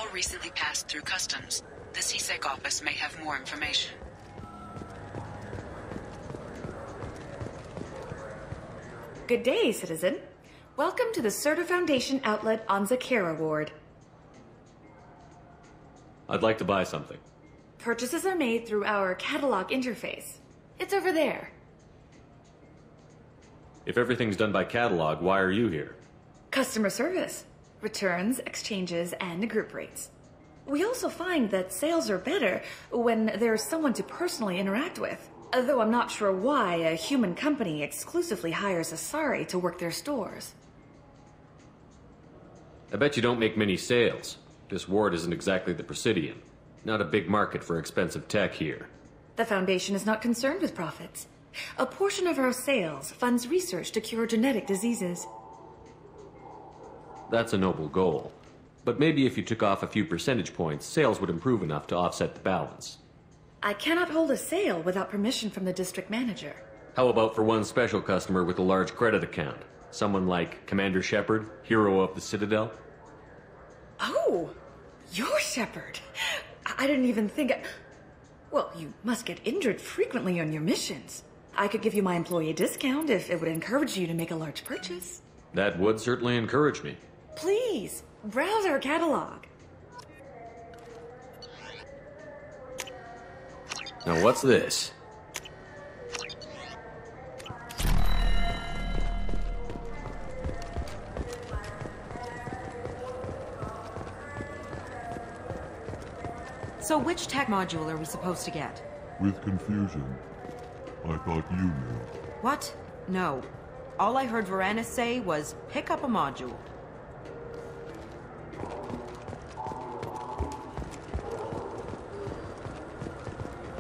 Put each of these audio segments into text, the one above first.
all recently passed through customs. The CSEC office may have more information. Good day, citizen. Welcome to the Serta Foundation outlet on Zakera Ward. I'd like to buy something. Purchases are made through our catalog interface. It's over there. If everything's done by catalog, why are you here? Customer service. Returns, exchanges, and group rates. We also find that sales are better when there's someone to personally interact with. Though I'm not sure why a human company exclusively hires Asari to work their stores. I bet you don't make many sales. This ward isn't exactly the Presidium. Not a big market for expensive tech here. The Foundation is not concerned with profits. A portion of our sales funds research to cure genetic diseases. That's a noble goal. But maybe if you took off a few percentage points, sales would improve enough to offset the balance. I cannot hold a sale without permission from the district manager. How about for one special customer with a large credit account? Someone like Commander Shepard, hero of the Citadel? Oh, you're Shepard. I didn't even think... Well, you must get injured frequently on your missions. I could give you my employee discount if it would encourage you to make a large purchase. That would certainly encourage me. Please, browse our catalog. Now what's this? So which tech module are we supposed to get? With confusion. I thought you knew. What? No. All I heard Varanus say was, pick up a module.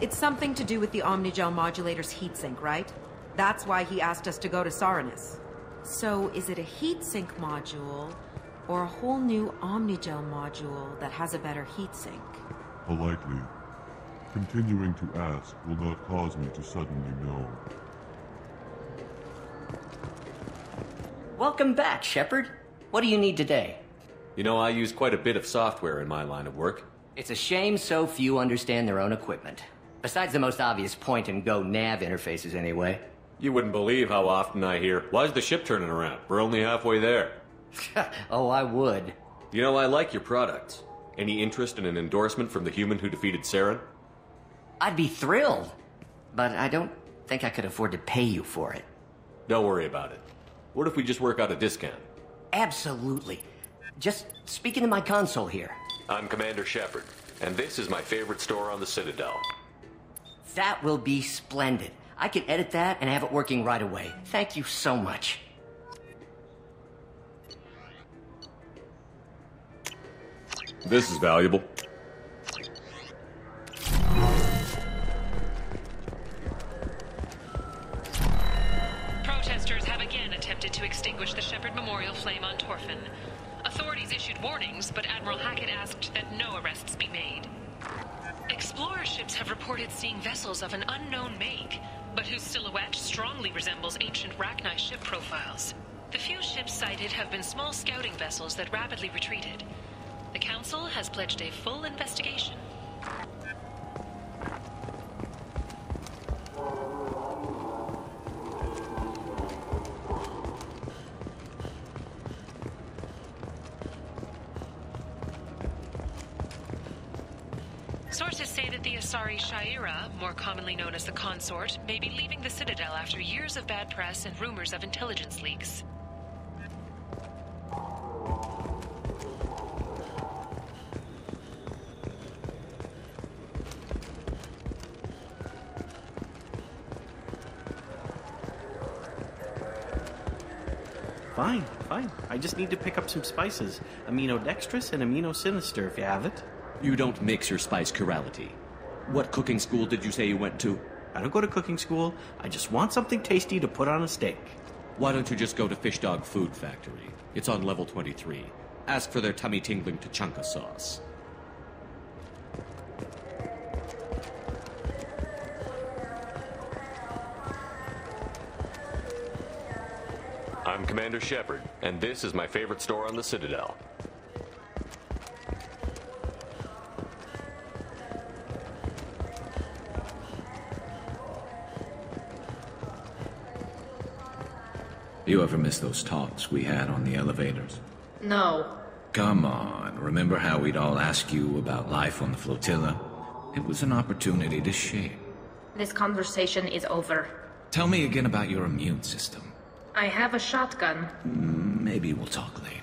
It's something to do with the Omnigel modulator's heatsink, right? That's why he asked us to go to Saranus. So is it a heatsink module, or a whole new Omnigel module that has a better heatsink? Politely. Continuing to ask will not cause me to suddenly know. Welcome back, Shepard. What do you need today? You know, I use quite a bit of software in my line of work. It's a shame so few understand their own equipment. Besides the most obvious point-and-go nav interfaces, anyway. You wouldn't believe how often I hear, "Why's the ship turning around? We're only halfway there." Oh, I would. You know, I like your products. Any interest in an endorsement from the human who defeated Saren? I'd be thrilled. But I don't think I could afford to pay you for it. Don't worry about it. What if we just work out a discount? Absolutely. Just speak into my console here. I'm Commander Shepard, and this is my favorite store on the Citadel. That will be splendid. I can edit that and have it working right away. Thank you so much. This is valuable. Protesters have again attempted to extinguish the Shepard Memorial flame on Torfin. Authorities issued warnings, but Admiral Hackett asked that no arrests be made. Explorer ships have reported seeing vessels of an unknown make, but whose silhouette strongly resembles ancient Rachni ship profiles. The few ships sighted have been small scouting vessels that rapidly retreated. The Council has pledged a full investigation. Sources say that the Asari Shaira, more commonly known as the Consort, may be leaving the Citadel after years of bad press and rumors of intelligence leaks. Fine. I just need to pick up some spices. Aminodextrous and aminosinister, if you have it. You don't mix your spice chirality. What cooking school did you say you went to? I don't go to cooking school. I just want something tasty to put on a steak. Why don't you just go to Fish Dog Food Factory? It's on level 23. Ask for their tummy-tingling tachanka sauce. I'm Commander Shepard, and this is my favorite store on the Citadel. You ever miss those talks we had on the elevators? No. Come on, remember how we'd all ask you about life on the flotilla? It was an opportunity to share. This conversation is over. Tell me again about your immune system. I have a shotgun. Maybe we'll talk later.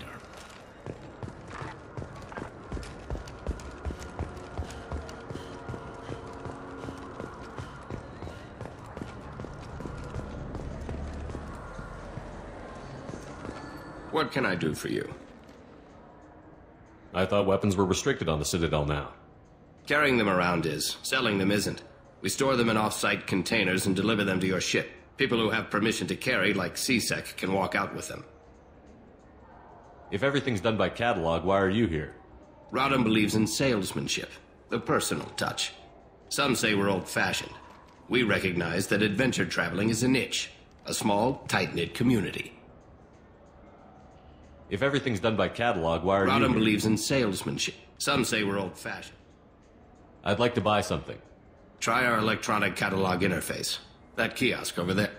What can I do for you? I thought weapons were restricted on the Citadel now. Carrying them around is. Selling them isn't. We store them in off-site containers and deliver them to your ship. People who have permission to carry, like CSEC, can walk out with them. If everything's done by catalog, why are you here? Rodham believes in salesmanship, the personal touch. Some say we're old-fashioned. We recognize that adventure traveling is a niche, a small, tight-knit community. If everything's done by catalog, why are you here? Rodham believes in salesmanship. Some say we're old-fashioned. I'd like to buy something. Try our electronic catalog interface. That kiosk over there.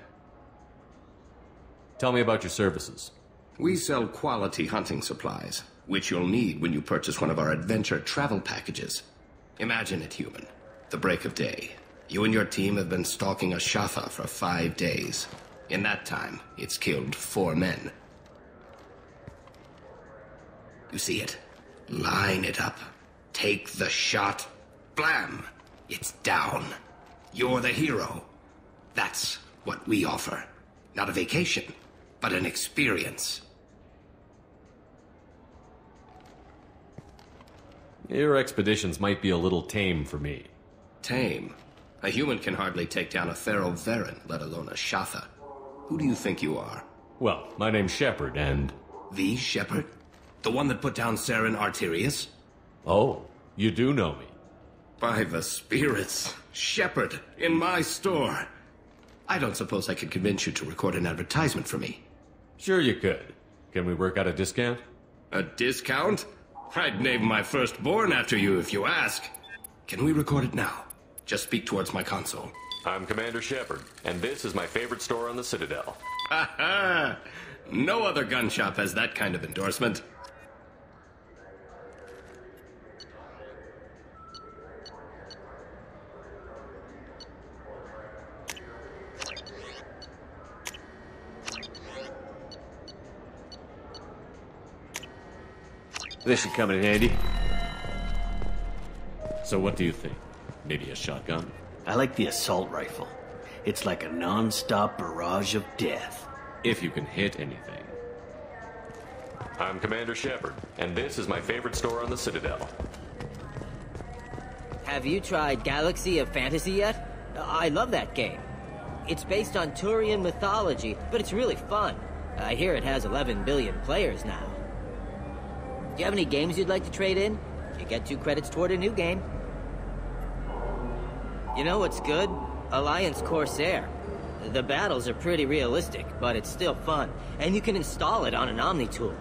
Tell me about your services. We sell quality hunting supplies, which you'll need when you purchase one of our adventure travel packages. Imagine it, human. The break of day. You and your team have been stalking a Shatha for 5 days. In that time, it's killed 4 men. You see it? Line it up. Take the shot. Blam! It's down. You're the hero. That's what we offer. Not a vacation, but an experience. Your expeditions might be a little tame for me. Tame? A human can hardly take down a Pharaoh Varen, let alone a Shatha. Who do you think you are? Well, my name's Shepard, and... The Shepard? The one that put down Saren Arterius? Oh, you do know me. By the spirits. Shepard, in my store. I don't suppose I could convince you to record an advertisement for me. Sure you could. Can we work out a discount? A discount? I'd name my firstborn after you if you ask. Can we record it now? Just speak towards my console. I'm Commander Shepard, and this is my favorite store on the Citadel. Ha ha! No other gun shop has that kind of endorsement. This should come in handy. So what do you think? Maybe a shotgun? I like the assault rifle. It's like a non-stop barrage of death. If you can hit anything. I'm Commander Shepard, and this is my favorite store on the Citadel. Have you tried Galaxy of Fantasy yet? I love that game. It's based on Turian mythology, but it's really fun. I hear it has 11 billion players now. Do you have any games you'd like to trade in? You get 2 credits toward a new game. You know what's good? Alliance Corsair. The battles are pretty realistic, but it's still fun, and you can install it on an Omni tool.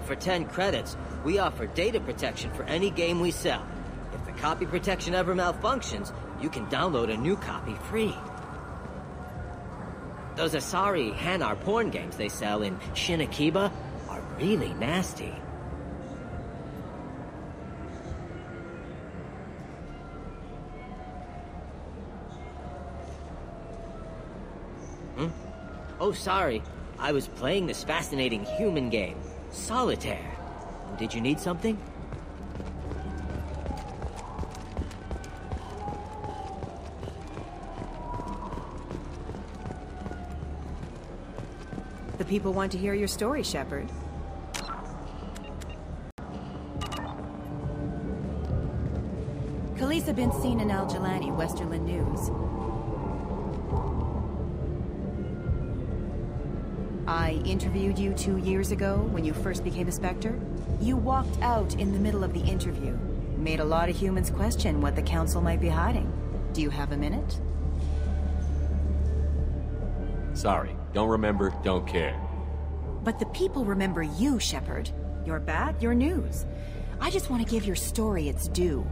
For 10 credits, we offer data protection for any game we sell. If the copy protection ever malfunctions, you can download a new copy free. Those Asari Hanar porn games they sell in Shinakiba are really nasty. Oh, sorry. I was playing this fascinating human game, Solitaire. Did you need something? The people want to hear your story, Shepard. Kalisah been seen in Jilani, Westerland News. I interviewed you 2 years ago when you first became a Spectre. You walked out in the middle of the interview. Made a lot of humans question what the Council might be hiding. Do you have a minute? Sorry, don't remember, don't care. But the people remember you, Shepard. You're back, you're news. I just want to give your story its due.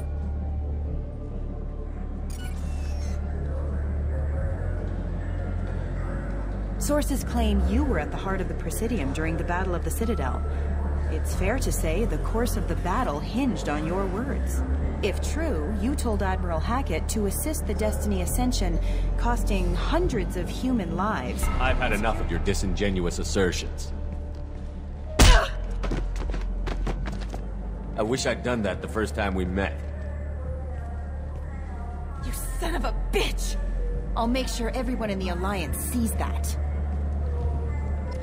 Sources claim you were at the heart of the Presidium during the Battle of the Citadel. It's fair to say the course of the battle hinged on your words. If true, you told Admiral Hackett to assist the Destiny Ascension, costing hundreds of human lives. I've had enough of your disingenuous assertions. I wish I'd done that the first time we met. You son of a bitch! I'll make sure everyone in the Alliance sees that.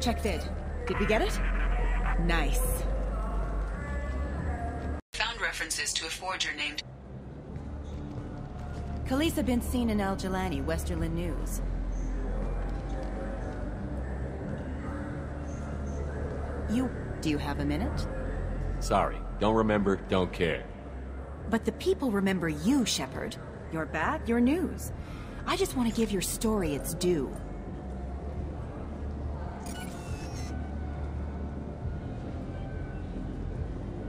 Check vid. Did we get it? Nice. Found references to a forger named... Kalisah been seen in Jilani, Westerland News. Do you have a minute? Sorry. Don't remember, don't care. But the people remember you, Shepard. Your back, your news. I just want to give your story its due.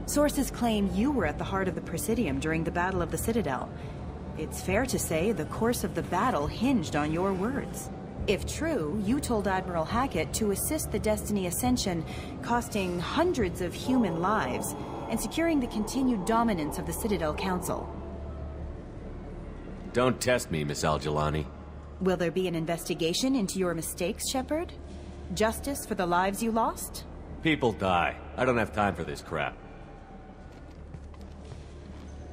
Sources claim you were at the heart of the Presidium during the Battle of the Citadel. It's fair to say the course of the battle hinged on your words. If true, you told Admiral Hackett to assist the Destiny Ascension, costing hundreds of human lives, and securing the continued dominance of the Citadel Council. Don't test me, Miss Jilani. Will there be an investigation into your mistakes, Shepard? Justice for the lives you lost? People die. I don't have time for this crap.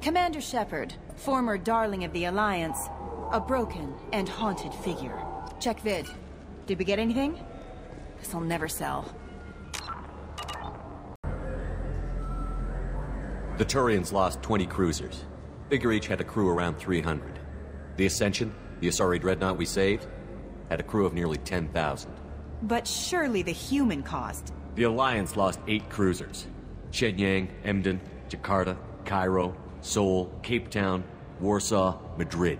Commander Shepard, former darling of the Alliance, a broken and haunted figure. Check vid. Did we get anything? This'll never sell. The Turians lost 20 cruisers. Figure each had a crew around 300. The Ascension, the Asari dreadnought we saved, had a crew of nearly 10,000. But surely the human cost. The Alliance lost 8 cruisers. Shenyang, Emden, Jakarta, Cairo, Seoul, Cape Town, Warsaw, Madrid.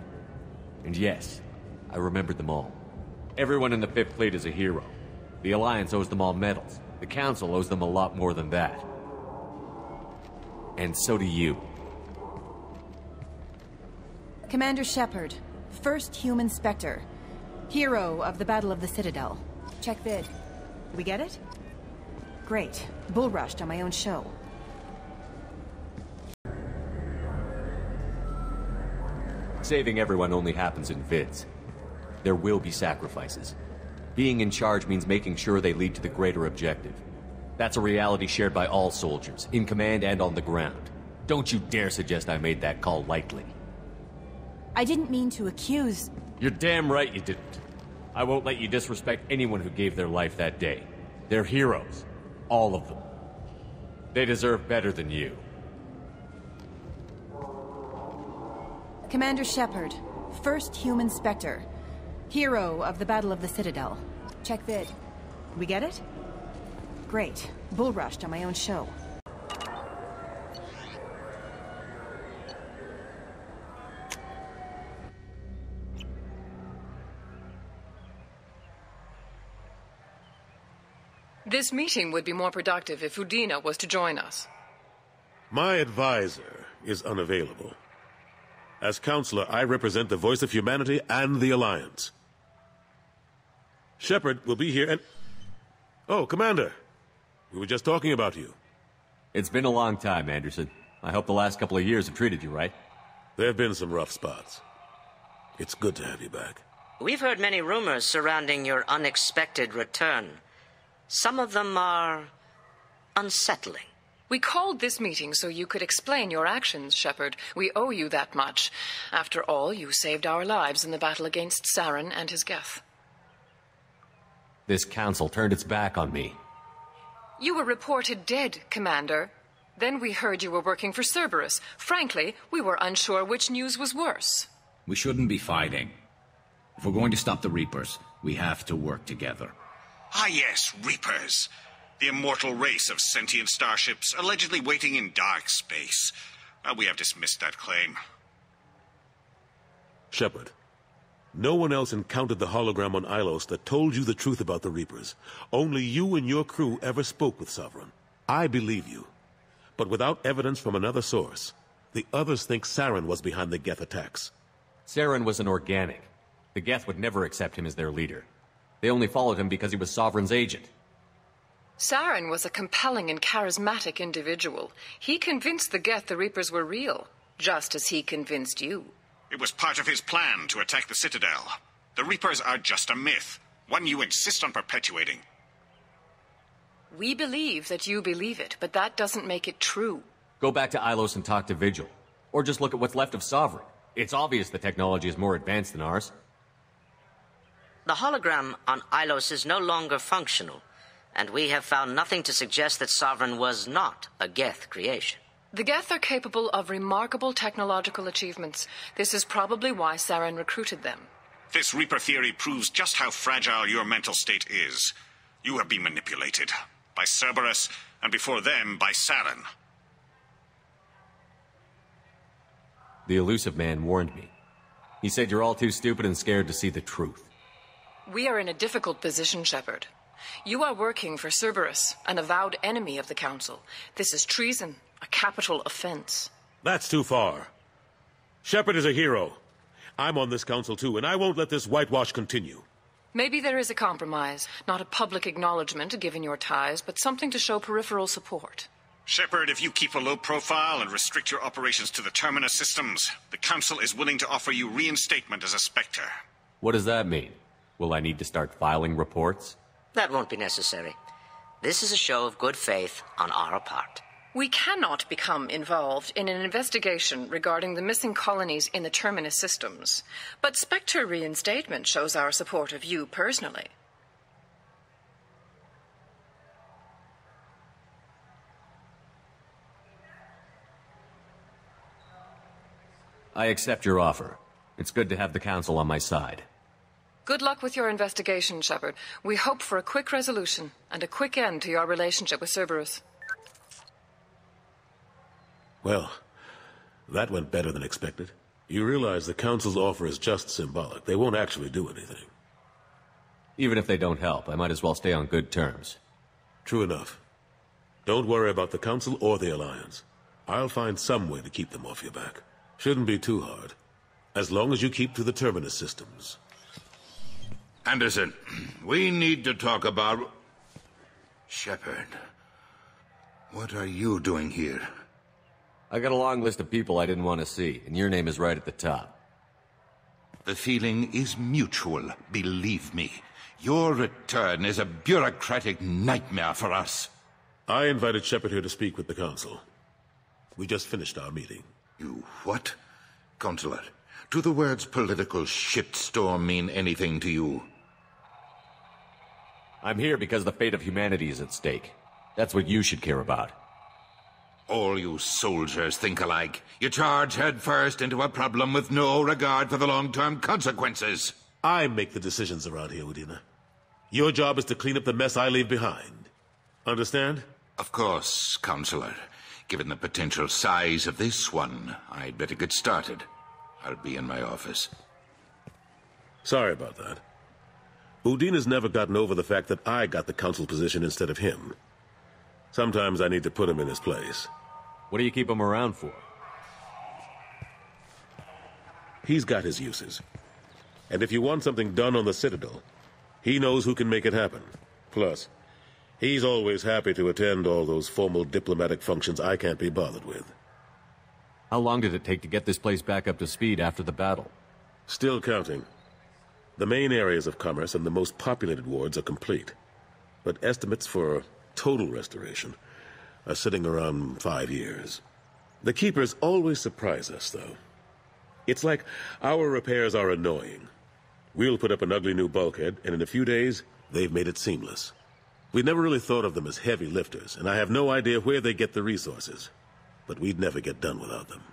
And yes, I remembered them all. Everyone in the Fifth Fleet is a hero. The Alliance owes them all medals. The Council owes them a lot more than that. And so do you. Commander Shepard, first human Spectre. Hero of the Battle of the Citadel. Check vid. We get it? Great. Bull rushed on my own show. Saving everyone only happens in vids. There will be sacrifices. Being in charge means making sure they lead to the greater objective. That's a reality shared by all soldiers, in command and on the ground. Don't you dare suggest I made that call lightly. I didn't mean to accuse... You're damn right you didn't. I won't let you disrespect anyone who gave their life that day. They're heroes. All of them. They deserve better than you. Commander Shepard, first human Spectre. Hero of the Battle of the Citadel. Check vid. We get it? Great. Bull rushed on my own show. This meeting would be more productive if Udina was to join us. My advisor is unavailable. As counselor, I represent the voice of humanity and the Alliance. Shepard will be here and... Oh, Commander. We were just talking about you. It's been a long time, Anderson. I hope the last couple of years have treated you right. There have been some rough spots. It's good to have you back. We've heard many rumors surrounding your unexpected return. Some of them are unsettling. We called this meeting so you could explain your actions, Shepard. We owe you that much. After all, you saved our lives in the battle against Saren and his Geth. This council turned its back on me. You were reported dead, Commander. Then we heard you were working for Cerberus. Frankly, we were unsure which news was worse. We shouldn't be fighting. If we're going to stop the Reapers, we have to work together. Ah yes, Reapers. The immortal race of sentient starships allegedly waiting in dark space. We have dismissed that claim. Shepard, no one else encountered the hologram on Ilos that told you the truth about the Reapers. Only you and your crew ever spoke with Sovereign. I believe you. But without evidence from another source, the others think Saren was behind the Geth attacks. Saren was an organic. The Geth would never accept him as their leader. They only followed him because he was Sovereign's agent. Saren was a compelling and charismatic individual. He convinced the Geth the Reapers were real, just as he convinced you. It was part of his plan to attack the Citadel. The Reapers are just a myth, one you insist on perpetuating. We believe that you believe it, but that doesn't make it true. Go back to Ilos and talk to Vigil. Or just look at what's left of Sovereign. It's obvious the technology is more advanced than ours. The hologram on Ilos is no longer functional, and we have found nothing to suggest that Sovereign was not a Geth creation. The Geth are capable of remarkable technological achievements. This is probably why Saren recruited them. This Reaper theory proves just how fragile your mental state is. You have been manipulated. By Cerberus, and before them, by Saren. The elusive man warned me. He said you're all too stupid and scared to see the truth. We are in a difficult position, Shepard. You are working for Cerberus, an avowed enemy of the Council. This is treason, a capital offense. That's too far. Shepard is a hero. I'm on this council too, and I won't let this whitewash continue. Maybe there is a compromise, not a public acknowledgement given your ties, but something to show peripheral support. Shepard, if you keep a low profile and restrict your operations to the Terminus systems, the Council is willing to offer you reinstatement as a Spectre. What does that mean? Will I need to start filing reports? That won't be necessary. This is a show of good faith on our part. We cannot become involved in an investigation regarding the missing colonies in the Terminus systems, but Spectre reinstatement shows our support of you personally. I accept your offer. It's good to have the Council on my side. Good luck with your investigation, Shepard. We hope for a quick resolution and a quick end to your relationship with Cerberus. Well, that went better than expected. You realize the Council's offer is just symbolic. They won't actually do anything. Even if they don't help, I might as well stay on good terms. True enough. Don't worry about the Council or the Alliance. I'll find some way to keep them off your back. Shouldn't be too hard. As long as you keep to the Terminus systems. Anderson, we need to talk about... Shepard, what are you doing here? I got a long list of people I didn't want to see, and your name is right at the top. The feeling is mutual, believe me. Your return is a bureaucratic nightmare for us. I invited Shepard here to speak with the Council. We just finished our meeting. You what? Counselor, do the words political shitstorm mean anything to you? I'm here because the fate of humanity is at stake. That's what you should care about. All you soldiers think alike. You charge headfirst into a problem with no regard for the long-term consequences. I make the decisions around here, Udina. Your job is to clean up the mess I leave behind. Understand? Of course, Counselor. Given the potential size of this one, I'd better get started. I'll be in my office. Sorry about that. Udina's never gotten over the fact that I got the Council position instead of him. Sometimes I need to put him in his place. What do you keep him around for? He's got his uses. And if you want something done on the Citadel, he knows who can make it happen. Plus, he's always happy to attend all those formal diplomatic functions I can't be bothered with. How long did it take to get this place back up to speed after the battle? Still counting. The main areas of commerce and the most populated wards are complete. But estimates for total restoration are sitting around 5 years. The Keepers always surprise us, though. It's like our repairs are annoying. We'll put up an ugly new bulkhead, and in a few days, they've made it seamless. We never really thought of them as heavy lifters, and I have no idea where they get the resources. But we'd never get done without them.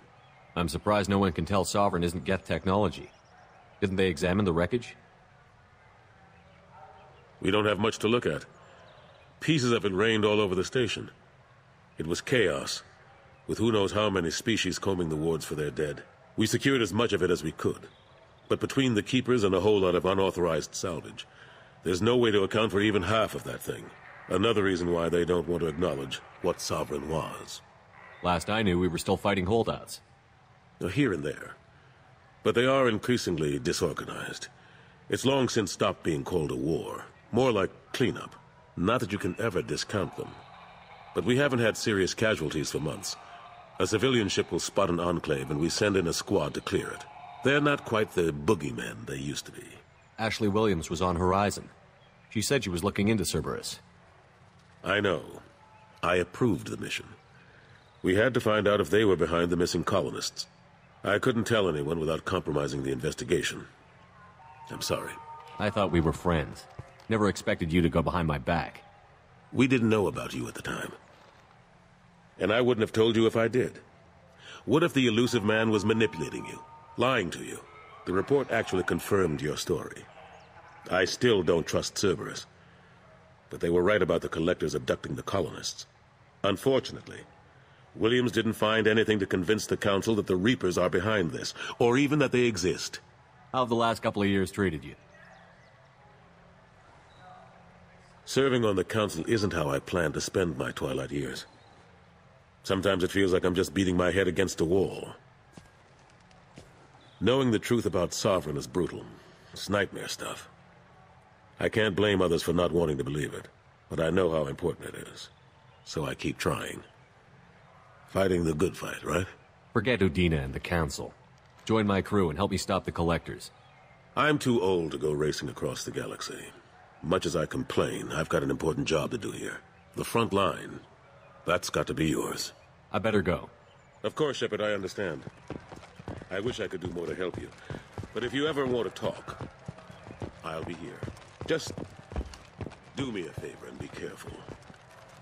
I'm surprised no one can tell Sovereign isn't Geth technology. Didn't they examine the wreckage? We don't have much to look at. Pieces of it rained all over the station. It was chaos, with who knows how many species combing the wards for their dead. We secured as much of it as we could. But between the Keepers and a whole lot of unauthorized salvage, there's no way to account for even half of that thing. Another reason why they don't want to acknowledge what Sovereign was. Last I knew, we were still fighting holdouts. Here and there. But they are increasingly disorganized. It's long since stopped being called a war. More like cleanup. Not that you can ever discount them. But we haven't had serious casualties for months. A civilian ship will spot an enclave and we send in a squad to clear it. They're not quite the boogeymen they used to be. Ashley Williams was on Horizon. She said she was looking into Cerberus. I know. I approved the mission. We had to find out if they were behind the missing colonists. I couldn't tell anyone without compromising the investigation. I'm sorry. I thought we were friends. Never expected you to go behind my back. We didn't know about you at the time. And I wouldn't have told you if I did. What if the elusive man was manipulating you, lying to you? The report actually confirmed your story. I still don't trust Cerberus. But they were right about the collectors abducting the colonists. Unfortunately, Williams didn't find anything to convince the Council that the Reapers are behind this, or even that they exist. How have the last couple of years treated you? Serving on the Council isn't how I plan to spend my twilight years. Sometimes it feels like I'm just beating my head against a wall. Knowing the truth about Sovereign is brutal. It's nightmare stuff. I can't blame others for not wanting to believe it, but I know how important it is. So I keep trying. Fighting the good fight, right? Forget Udina and the Council. Join my crew and help me stop the Collectors. I'm too old to go racing across the galaxy. Much as I complain, I've got an important job to do here. The front line. That's got to be yours. I better go. Of course, Shepard, I understand. I wish I could do more to help you. But if you ever want to talk, I'll be here. Just do me a favor and be careful.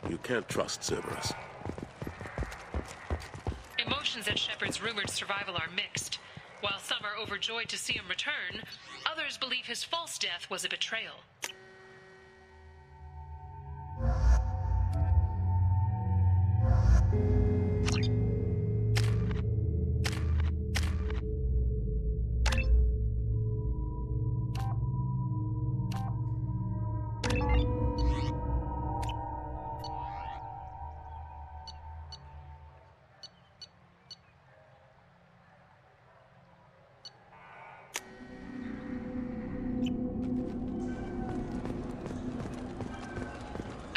You can't trust Cerberus. Emotions at Shepard's rumored survival are mixed. While some are overjoyed to see him return, others believe his false death was a betrayal.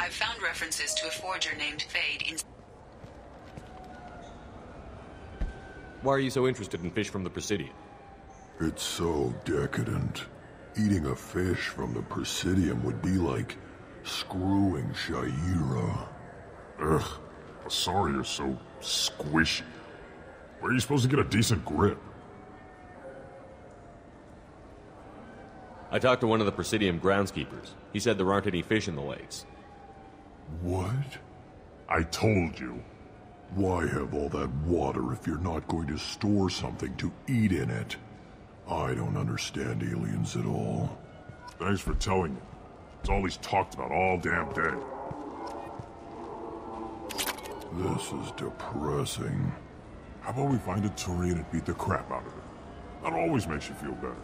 I've found references to a forger named Fade in... Why are you so interested in fish from the Presidium? It's so decadent. Eating a fish from the Presidium would be like screwing Shaira. Ugh, Asari is so squishy. Where are you supposed to get a decent grip? I talked to one of the Presidium groundskeepers. He said there aren't any fish in the lakes. What? I told you. Why have all that water if you're not going to store something to eat in it? I don't understand aliens at all. Thanks for telling me. It's all he's talked about all damn day. This is depressing. How about we find a Turian and beat the crap out of it? That always makes you feel better.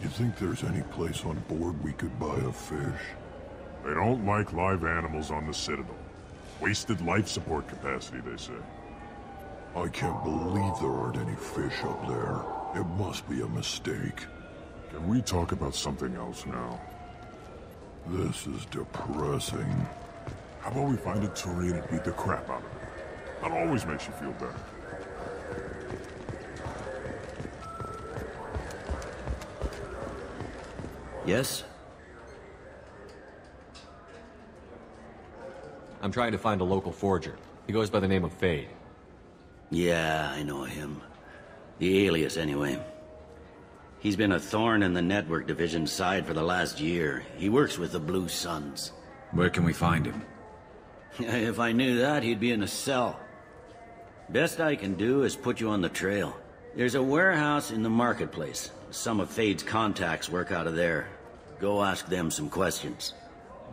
You think there's any place on board we could buy a fish? They don't like live animals on the Citadel. Wasted life support capacity, they say. I can't believe there aren't any fish up there. It must be a mistake. Can we talk about something else now? This is depressing. How about we find a Turian and beat the crap out of it? That always makes you feel better. Yes? I'm trying to find a local forger. He goes by the name of Fade. Yeah, I know him. The alias, anyway. He's been a thorn in the network division's side for the last year. He works with the Blue Suns. Where can we find him? If I knew that, he'd be in a cell. Best I can do is put you on the trail. There's a warehouse in the marketplace. Some of Fade's contacts work out of there. Go ask them some questions.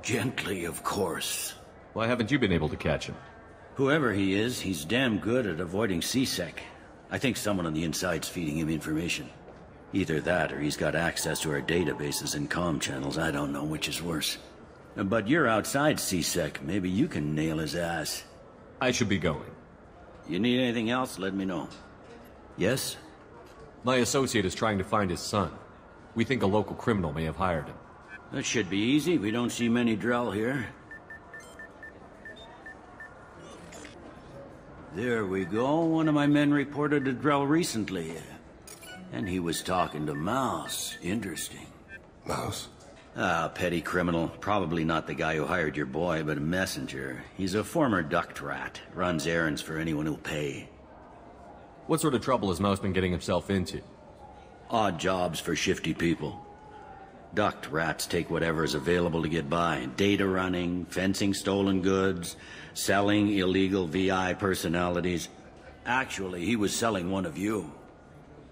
Gently, of course. Why haven't you been able to catch him? Whoever he is, he's damn good at avoiding CSEC. I think someone on the inside's feeding him information. Either that, or he's got access to our databases and comm channels. I don't know which is worse. But you're outside CSEC. Maybe you can nail his ass. I should be going. You need anything else, let me know. Yes? My associate is trying to find his son. We think a local criminal may have hired him. That should be easy. We don't see many Drell here. There we go. One of my men reported a Drell recently. And he was talking to Mouse. Interesting. Mouse? Petty criminal. Probably not the guy who hired your boy, but a messenger. He's a former duct rat. Runs errands for anyone who'll pay. What sort of trouble has Mouse been getting himself into? Odd jobs for shifty people. Duct rats take whatever is available to get by. Data running, fencing stolen goods, selling illegal VI personalities. Actually, he was selling one of you.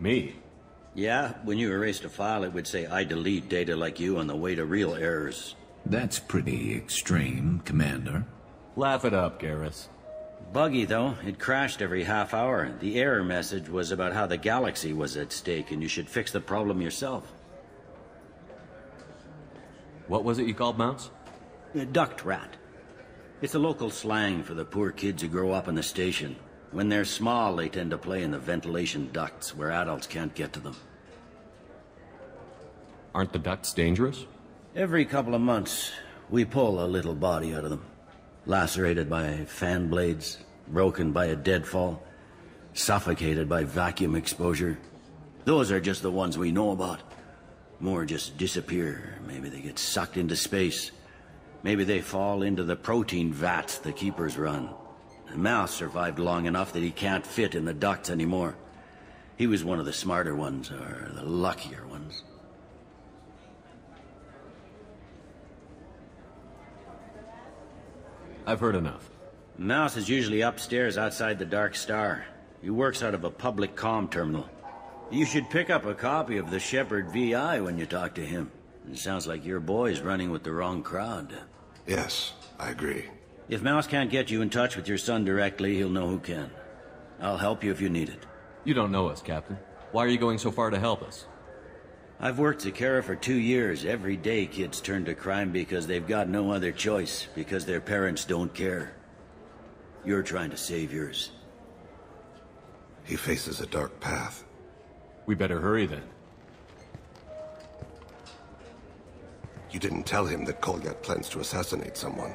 Me? Yeah, when you erased a file, it would say, I delete data like you on the way to real errors. That's pretty extreme, Commander. Laugh it up, Garrus. Buggy, though. It crashed every half hour. The error message was about how the galaxy was at stake, and you should fix the problem yourself. What was it you called Mouse? Duct rat. It's a local slang for the poor kids who grow up in the station. When they're small, they tend to play in the ventilation ducts, where adults can't get to them. Aren't the ducts dangerous? Every couple of months, we pull a little body out of them. Lacerated by fan blades, broken by a deadfall, suffocated by vacuum exposure. Those are just the ones we know about. More just disappear. Maybe they get sucked into space. Maybe they fall into the protein vats the keepers run. The Mouse survived long enough that he can't fit in the ducts anymore. He was one of the smarter ones, or the luckier ones. I've heard enough. Mouse is usually upstairs outside the Dark Star. He works out of a public comm terminal. You should pick up a copy of the Shepherd VI when you talk to him. It sounds like your boy's running with the wrong crowd. Yes, I agree. If Mouse can't get you in touch with your son directly, he'll know who can. I'll help you if you need it. You don't know us, Captain. Why are you going so far to help us? I've worked Zakera for 2 years. Every day kids turn to crime because they've got no other choice, because their parents don't care. You're trying to save yours. He faces a dark path. We better hurry then. You didn't tell him that Kolyat plans to assassinate someone.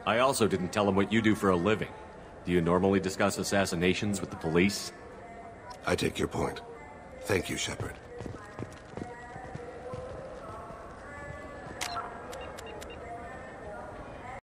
I also didn't tell him what you do for a living. Do you normally discuss assassinations with the police? I take your point. Thank you, Shepard.